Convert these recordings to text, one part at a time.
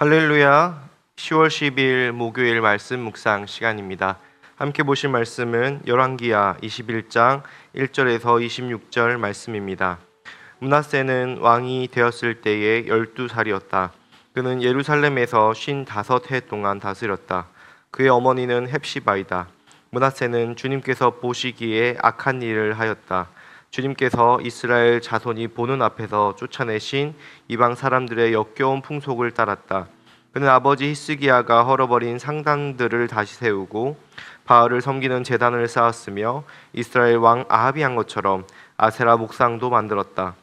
할렐루야. 10월 10일 목요일 말씀 묵상 시간입니다. 함께 보실 말씀은 열왕기하 21장 1절에서 26절 말씀입니다. 므낫세는 왕이 되었을 때에 12살이었다. 그는 예루살렘에서 55해 동안 다스렸다. 그의 어머니는 헵시바이다. 므낫세는 주님께서 보시기에 악한 일을 하였다. 주님께서 이스라엘 자손이 보는 앞에서 쫓아내신 이방 사람들의 역겨운 풍속을 따랐다. 그는 아버지 히스기야가 헐어버린 상단들을 다시 세우고 바알을 섬기는 제단을 쌓았으며 이스라엘 왕 아합이 한 것처럼 아세라 목상도 만들었다.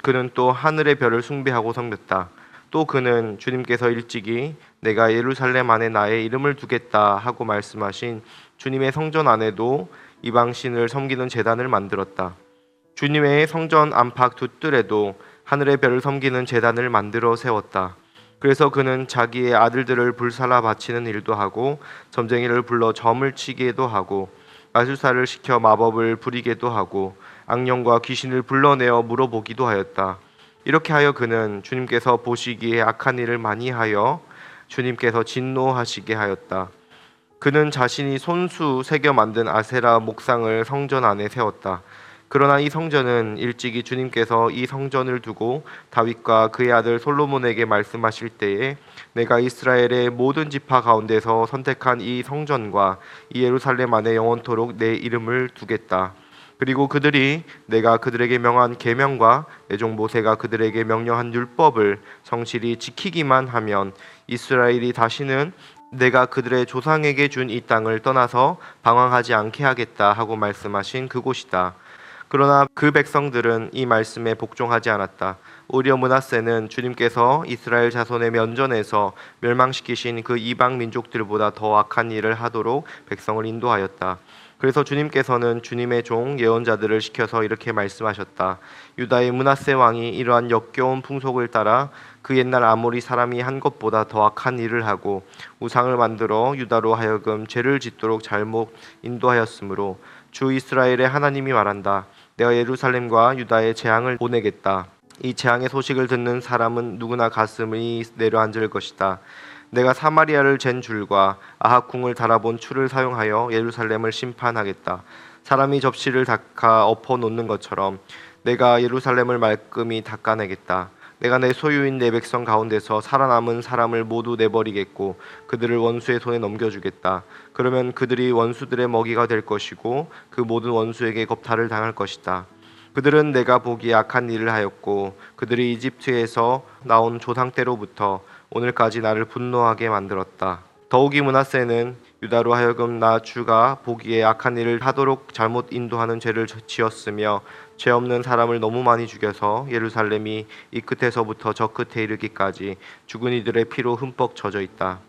그는 또 하늘의 별을 숭배하고 섬겼다. 또 그는 주님께서 일찍이 내가 예루살렘 안에 나의 이름을 두겠다 하고 말씀하신 주님의 성전 안에도 이방 신을 섬기는 제단을 만들었다. 주님의 성전 안팎 두 뜰에도 하늘의 별을 섬기는 제단을 만들어 세웠다. 그래서 그는 자기의 아들들을 불살라 바치는 일도 하고 점쟁이를 불러 점을 치기도 하고 마술사를 시켜 마법을 부리게도 하고 악령과 귀신을 불러내어 물어보기도 하였다. 이렇게 하여 그는 주님께서 보시기에 악한 일을 많이 하여 주님께서 진노하시게 하였다. 그는 자신이 손수 새겨 만든 아세라 목상을 성전 안에 세웠다. 그러나 이 성전은 일찍이 주님께서 이 성전을 두고 다윗과 그의 아들 솔로몬에게 말씀하실 때에 내가 이스라엘의 모든 지파 가운데서 선택한 이 성전과 이 예루살렘 안에 영원토록 내 이름을 두겠다. 그리고 그들이 내가 그들에게 명한 계명과 내 종 모세가 그들에게 명령한 율법을 성실히 지키기만 하면 이스라엘이 다시는 내가 그들의 조상에게 준 이 땅을 떠나서 방황하지 않게 하겠다 하고 말씀하신 그곳이다. 그러나 그 백성들은 이 말씀에 복종하지 않았다. 오히려 므낫세는 주님께서 이스라엘 자손의 면전에서 멸망시키신 그 이방 민족들보다 더 악한 일을 하도록 백성을 인도하였다. 그래서 주님께서는 주님의 종 예언자들을 시켜서 이렇게 말씀하셨다. 유다의 므낫세 왕이 이러한 역겨운 풍속을 따라 그 옛날 아모리 사람이 한 것보다 더 악한 일을 하고 우상을 만들어 유다로 하여금 죄를 짓도록 잘못 인도하였으므로 주 이스라엘의 하나님이 말한다. 내가 예루살렘과 유다에 재앙을 보내겠다. 이 재앙의 소식을 듣는 사람은 누구나 가슴이 내려앉을 것이다. 내가 사마리아를 잰 줄과 아합 궁을 달아본 추를 사용하여 예루살렘을 심판하겠다. 사람이 접시를 닦아 엎어 놓는 것처럼 내가 예루살렘을 말끔히 닦아내겠다. 내가 내 소유인 내 백성 가운데서 살아남은 사람을 모두 내버리겠고 그들을 원수의 손에 넘겨주겠다. 그러면 그들이 원수들의 먹이가 될 것이고 그 모든 원수에게 겁탈을 당할 것이다. 그들은 내가 보기에 악한 일을 하였고 그들이 이집트에서 나온 조상 때로부터 오늘까지 나를 분노하게 만들었다. 더욱이 므낫세는 유다로 하여금 나 주가 보기에 악한 일을 하도록 잘못 인도하는 죄를 지었으며 죄 없는 사람을 너무 많이 죽여서 예루살렘이 이 끝에서부터 저 끝에 이르기까지 죽은 이들의 피로 흠뻑 젖어 있다.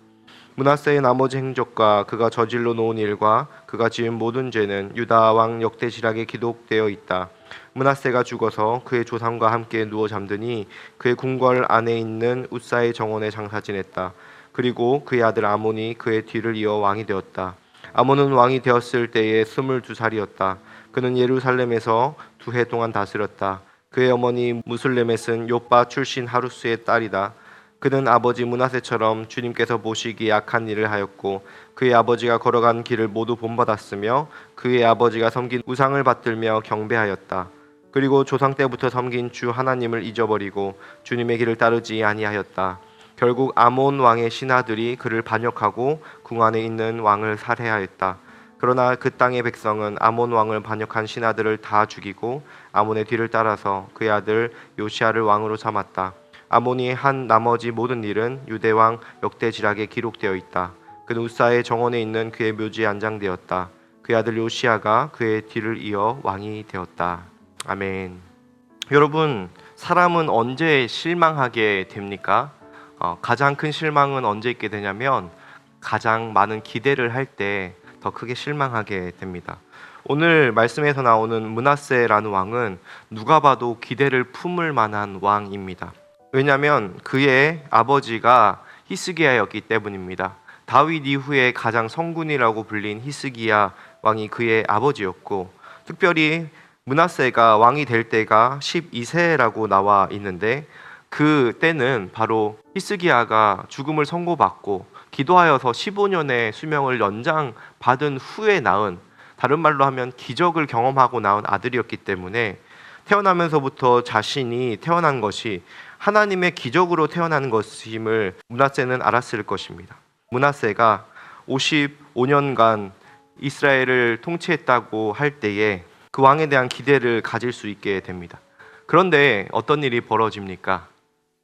므낫세의 나머지 행적과 그가 저질러 놓은 일과 그가 지은 모든 죄는 유다 왕 역대지략에 기록되어 있다. 므낫세가 죽어서 그의 조상과 함께 누워 잠드니 그의 궁궐 안에 있는 우사의 정원에 장사 지냈다. 그리고 그의 아들 아몬이 그의 뒤를 이어 왕이 되었다. 아몬은 왕이 되었을 때에 22살이었다. 그는 예루살렘에서 2해 동안 다스렸다. 그의 어머니 무슬레멧은 욥바 출신 하루스의 딸이다. 그는 아버지 므낫세처럼 주님께서 보시기에 악한 일을 하였고 그의 아버지가 걸어간 길을 모두 본받았으며 그의 아버지가 섬긴 우상을 받들며 경배하였다. 그리고 조상 때부터 섬긴 주 하나님을 잊어버리고 주님의 길을 따르지 아니하였다. 결국 아몬 왕의 신하들이 그를 반역하고 궁 안에 있는 왕을 살해하였다. 그러나 그 땅의 백성은 아몬 왕을 반역한 신하들을 다 죽이고 아몬의 뒤를 따라서 그의 아들 요시아를 왕으로 삼았다. 아몬이 한 나머지 모든 일은 유대 왕 역대지략에 기록되어 있다. 그는 우사의 정원에 있는 그의 묘지에 안장되었다. 그의 아들 요시아가 그의 뒤를 이어 왕이 되었다. 아멘. 여러분, 사람은 언제 실망하게 됩니까? 가장 큰 실망은 언제 있게 되냐면 가장 많은 기대를 할 때 더 크게 실망하게 됩니다. 오늘 말씀에서 나오는 므낫세라는 왕은 누가 봐도 기대를 품을 만한 왕입니다. 왜냐하면 그의 아버지가 히스기야였기 때문입니다. 다윗 이후에 가장 성군이라고 불린 히스기야 왕이 그의 아버지였고 특별히 므낫세가 왕이 될 때가 12세라고 나와 있는데 그 때는 바로 히스기야가 죽음을 선고받고 기도하여서 15년의 수명을 연장받은 후에 낳은, 다른 말로 하면 기적을 경험하고 낳은 아들이었기 때문에 태어나면서부터 자신이 태어난 것이 하나님의 기적으로 태어난 것임을 므낫세는 알았을 것입니다. 므낫세가 55년간 이스라엘을 통치했다고 할 때에 그 왕에 대한 기대를 가질 수 있게 됩니다. 그런데 어떤 일이 벌어집니까?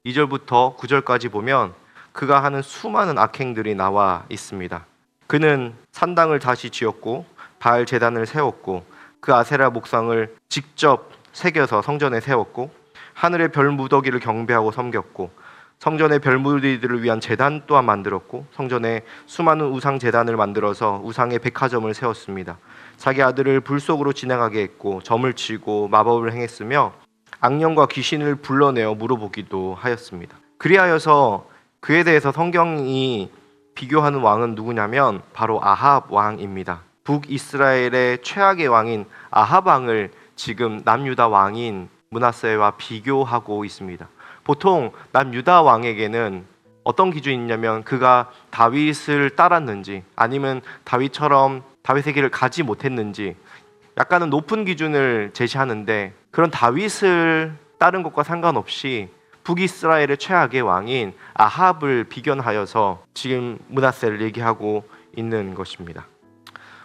2절부터 9절까지 보면 그가 하는 수많은 악행들이 나와 있습니다. 그는 산당을 다시 지었고 바알 제단을 세웠고 그 아세라 목상을 직접 새겨서 성전에 세웠고 하늘의 별 무더기를 경배하고 섬겼고 성전의 별 무더기들을 위한 제단 또한 만들었고 성전에 수많은 우상 제단을 만들어서 우상의 백화점을 세웠습니다. 자기 아들을 불 속으로 지나가게 했고 점을 치고 마법을 행했으며 악령과 귀신을 불러내어 물어보기도 하였습니다. 그리하여서 그에 대해서 성경이 비교하는 왕은 누구냐면 바로 아합 왕입니다. 북이스라엘의 최악의 왕인 아합 왕을 지금 남유다 왕인 므낫세와 비교하고 있습니다. 보통 남유다 왕에게는 어떤 기준이 있냐면 그가 다윗을 따랐는지 아니면 다윗처럼 다윗의 길을 가지 못했는지 약간은 높은 기준을 제시하는데, 그런 다윗을 따른 것과 상관없이 북이스라엘의 최악의 왕인 아합을 비견하여서 지금 므낫세를 얘기하고 있는 것입니다.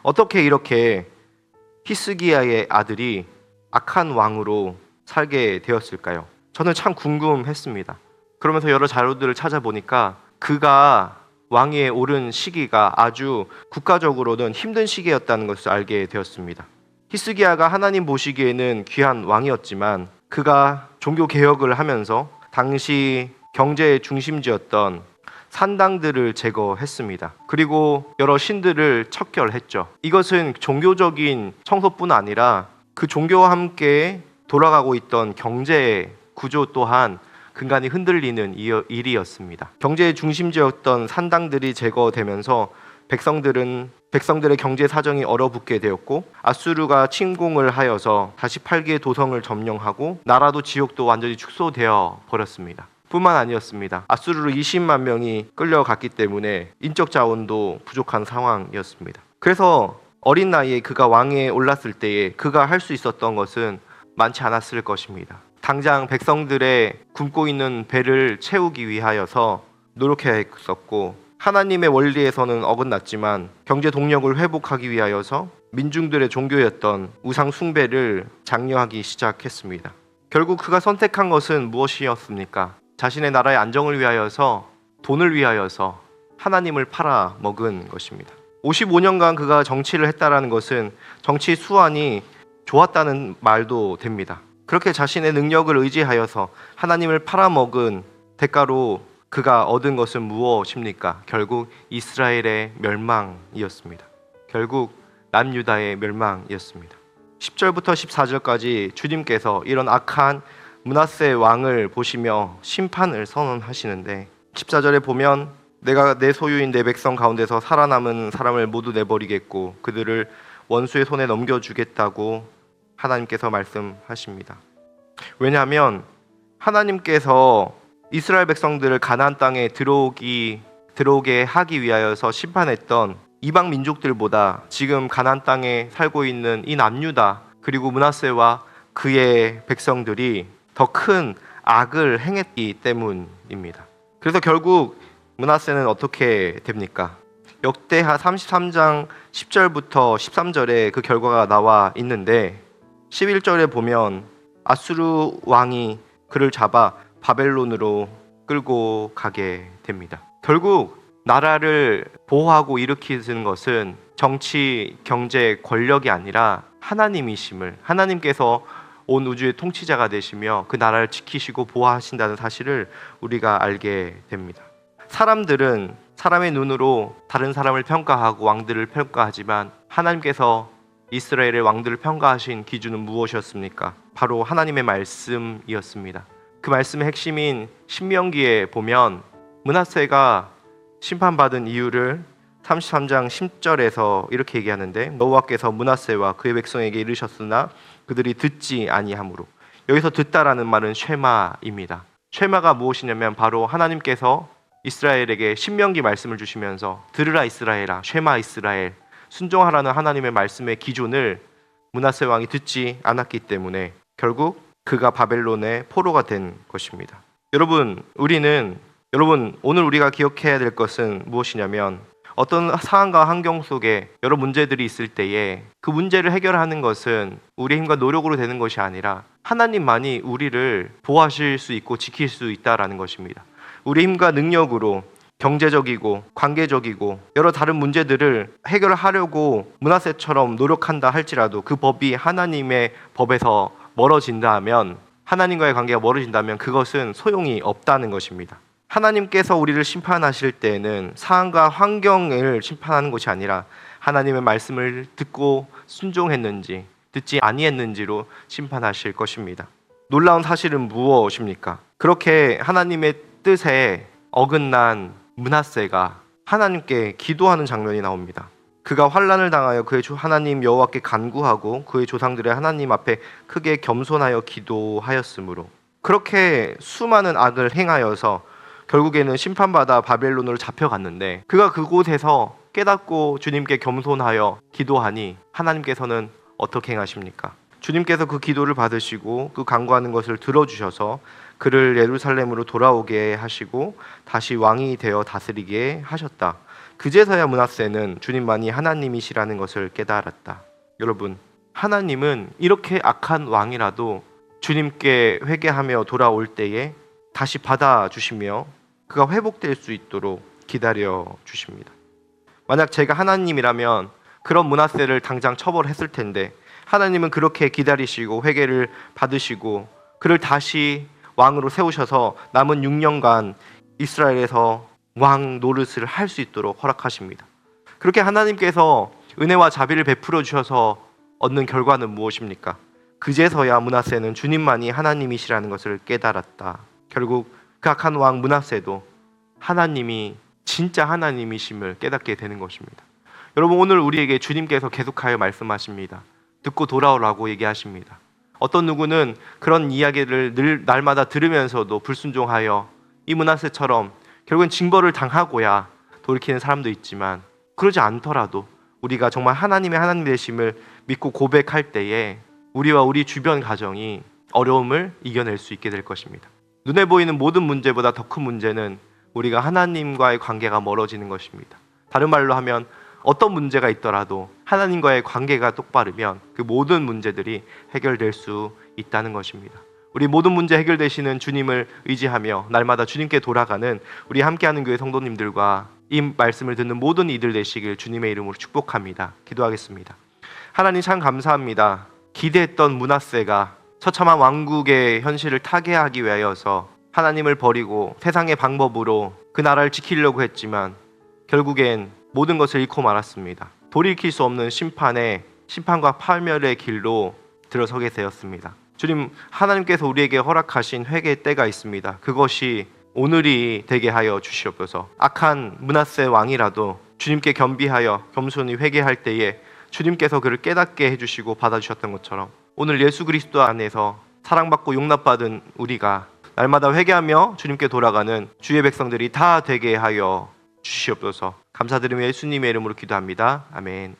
어떻게 이렇게 히스기야의 아들이 악한 왕으로 살게 되었을까요? 저는 참 궁금했습니다. 그러면서 여러 자료들을 찾아보니까 그가 왕위에 오른 시기가 아주 국가적으로는 힘든 시기였다는 것을 알게 되었습니다. 히스기야가 하나님 보시기에는 귀한 왕이었지만 그가 종교 개혁을 하면서 당시 경제의 중심지였던 산당들을 제거했습니다. 그리고 여러 신들을 척결했죠. 이것은 종교적인 청소뿐 아니라 그 종교와 함께 돌아가고 있던 경제 구조 또한 근간이 흔들리는 일이었습니다. 경제의 중심지였던 산당들이 제거되면서 백성들의 경제 사정이 얼어붙게 되었고 아수르가 침공을 하여서 다시 8개의 도성을 점령하고 나라도 지역도 완전히 축소되어 버렸습니다. 뿐만 아니었습니다. 아수르로 20만 명이 끌려갔기 때문에 인적 자원도 부족한 상황이었습니다. 그래서 어린 나이에 그가 왕위에 올랐을 때에 그가 할 수 있었던 것은 많지 않았을 것입니다. 당장 백성들의 굶고 있는 배를 채우기 위하여서 노력해야 했었고, 하나님의 원리에서는 어긋났지만 경제 동력을 회복하기 위하여서 민중들의 종교였던 우상 숭배를 장려하기 시작했습니다. 결국 그가 선택한 것은 무엇이었습니까? 자신의 나라의 안정을 위하여서, 돈을 위하여서 하나님을 팔아먹은 것입니다. 55년간 그가 정치를 했다라는 것은 정치 수완이 좋았다는 말도 됩니다. 그렇게 자신의 능력을 의지하여서 하나님을 팔아먹은 대가로 그가 얻은 것은 무엇입니까? 결국 이스라엘의 멸망이었습니다. 결국 남유다의 멸망이었습니다. 10절부터 14절까지 주님께서 이런 악한 므낫세 왕을 보시며 심판을 선언하시는데, 14절에 보면 내가 내 소유인 내 백성 가운데서 살아남은 사람을 모두 내버리겠고 그들을 원수의 손에 넘겨주겠다고 하나님께서 말씀하십니다. 왜냐하면 하나님께서 이스라엘 백성들을 가나안 땅에 들어오게 하기 위하여서 심판했던 이방 민족들보다 지금 가나안 땅에 살고 있는 이 남유다 그리고 므낫세와 그의 백성들이 더 큰 악을 행했기 때문입니다. 그래서 결국 므낫세는 어떻게 됩니까? 역대하 33장 10절부터 13절에 그 결과가 나와 있는데, 11절에 보면 아수르 왕이 그를 잡아 바벨론으로 끌고 가게 됩니다. 결국 나라를 보호하고 일으키는 것은 정치, 경제, 권력이 아니라 하나님이심을, 하나님께서 온 우주의 통치자가 되시며 그 나라를 지키시고 보호하신다는 사실을 우리가 알게 됩니다. 사람들은 사람의 눈으로 다른 사람을 평가하고 왕들을 평가하지만 하나님께서 이스라엘의 왕들을 평가하신 기준은 무엇이었습니까? 바로 하나님의 말씀이었습니다. 그 말씀의 핵심인 신명기에 보면 므낫세가 심판받은 이유를 33장 10절에서 이렇게 얘기하는데, 여호와께서 므낫세와 그의 백성에게 이르셨으나 그들이 듣지 아니하므로. 여기서 듣다라는 말은 쉐마입니다. 쉐마가 무엇이냐면 바로 하나님께서 이스라엘에게 신명기 말씀을 주시면서 들으라 이스라엘아, 쉐마 이스라엘, 순종하라는 하나님의 말씀의 기준을 므낫세 왕이 듣지 않았기 때문에 결국 그가 바벨론의 포로가 된 것입니다. 여러분 오늘 우리가 기억해야 될 것은 무엇이냐면 어떤 상황과 환경 속에 여러 문제들이 있을 때에 그 문제를 해결하는 것은 우리의 힘과 노력으로 되는 것이 아니라 하나님만이 우리를 보호하실 수 있고 지킬 수 있다라는 것입니다. 우리의 힘과 능력으로 경제적이고 관계적이고 여러 다른 문제들을 해결하려고 므낫세처럼 노력한다 할지라도 그 법이 하나님의 법에서 멀어진다면, 하나님과의 관계가 멀어진다면 그것은 소용이 없다는 것입니다. 하나님께서 우리를 심판하실 때에는 상황과 환경을 심판하는 것이 아니라 하나님의 말씀을 듣고 순종했는지 듣지 아니했는지로 심판하실 것입니다. 놀라운 사실은 무엇입니까? 그렇게 하나님의 뜻에 어긋난 므낫세가 하나님께 기도하는 장면이 나옵니다. 그가 환난을 당하여 그의 주 하나님 여호와께 간구하고 그의 조상들의 하나님 앞에 크게 겸손하여 기도하였으므로 그렇게 수많은 악을 행하여서 결국에는 심판받아 바벨론으로 잡혀갔는데 그가 그곳에서 깨닫고 주님께 겸손하여 기도하니 하나님께서는 어떻게 행하십니까? 주님께서 그 기도를 받으시고 그 간구하는 것을 들어주셔서 그를 예루살렘으로 돌아오게 하시고 다시 왕이 되어 다스리게 하셨다. 그제서야 므낫세는 주님만이 하나님이시라는 것을 깨달았다. 여러분, 하나님은 이렇게 악한 왕이라도 주님께 회개하며 돌아올 때에 다시 받아주시며 그가 회복될 수 있도록 기다려 주십니다. 만약 제가 하나님이라면 그런 므낫세를 당장 처벌했을 텐데 하나님은 그렇게 기다리시고 회개를 받으시고 그를 다시 왕으로 세우셔서 남은 6년간 이스라엘에서 왕 노릇을 할 수 있도록 허락하십니다. 그렇게 하나님께서 은혜와 자비를 베풀어 주셔서 얻는 결과는 무엇입니까? 그제서야 므낫세는 주님만이 하나님이시라는 것을 깨달았다. 결국 그 악한 왕 므낫세도 하나님이 진짜 하나님이심을 깨닫게 되는 것입니다. 여러분, 오늘 우리에게 주님께서 계속하여 말씀하십니다. 듣고 돌아오라고 얘기하십니다. 어떤 누구는 그런 이야기를 늘 날마다 들으면서도 불순종하여 이 므낫세처럼 결국엔 징벌을 당하고야 돌이키는 사람도 있지만, 그러지 않더라도 우리가 정말 하나님의 하나님 되심을 믿고 고백할 때에 우리와 우리 주변 가정이 어려움을 이겨낼 수 있게 될 것입니다. 눈에 보이는 모든 문제보다 더 큰 문제는 우리가 하나님과의 관계가 멀어지는 것입니다. 다른 말로 하면 어떤 문제가 있더라도 하나님과의 관계가 똑바르면 그 모든 문제들이 해결될 수 있다는 것입니다. 우리 모든 문제 해결되시는 주님을 의지하며 날마다 주님께 돌아가는 우리 함께하는 교회 성도님들과 이 말씀을 듣는 모든 이들 되시길 주님의 이름으로 축복합니다. 기도하겠습니다. 하나님, 참 감사합니다. 기대했던 므낫세가 처참한 왕국의 현실을 타개하기 위하여서 하나님을 버리고 세상의 방법으로 그 나라를 지키려고 했지만 결국엔 모든 것을 잃고 말았습니다. 돌이킬 수 없는 심판과 파멸의 길로 들어서게 되었습니다. 주님, 하나님께서 우리에게 허락하신 회개의 때가 있습니다. 그것이 오늘이 되게 하여 주시옵소서. 악한 므낫세 왕이라도 주님께 겸비하여 겸손히 회개할 때에 주님께서 그를 깨닫게 해주시고 받아주셨던 것처럼 오늘 예수 그리스도 안에서 사랑받고 용납받은 우리가 날마다 회개하며 주님께 돌아가는 주의 백성들이 다 되게 하여 주시옵소서. 감사드리며 예수님의 이름으로 기도합니다. 아멘.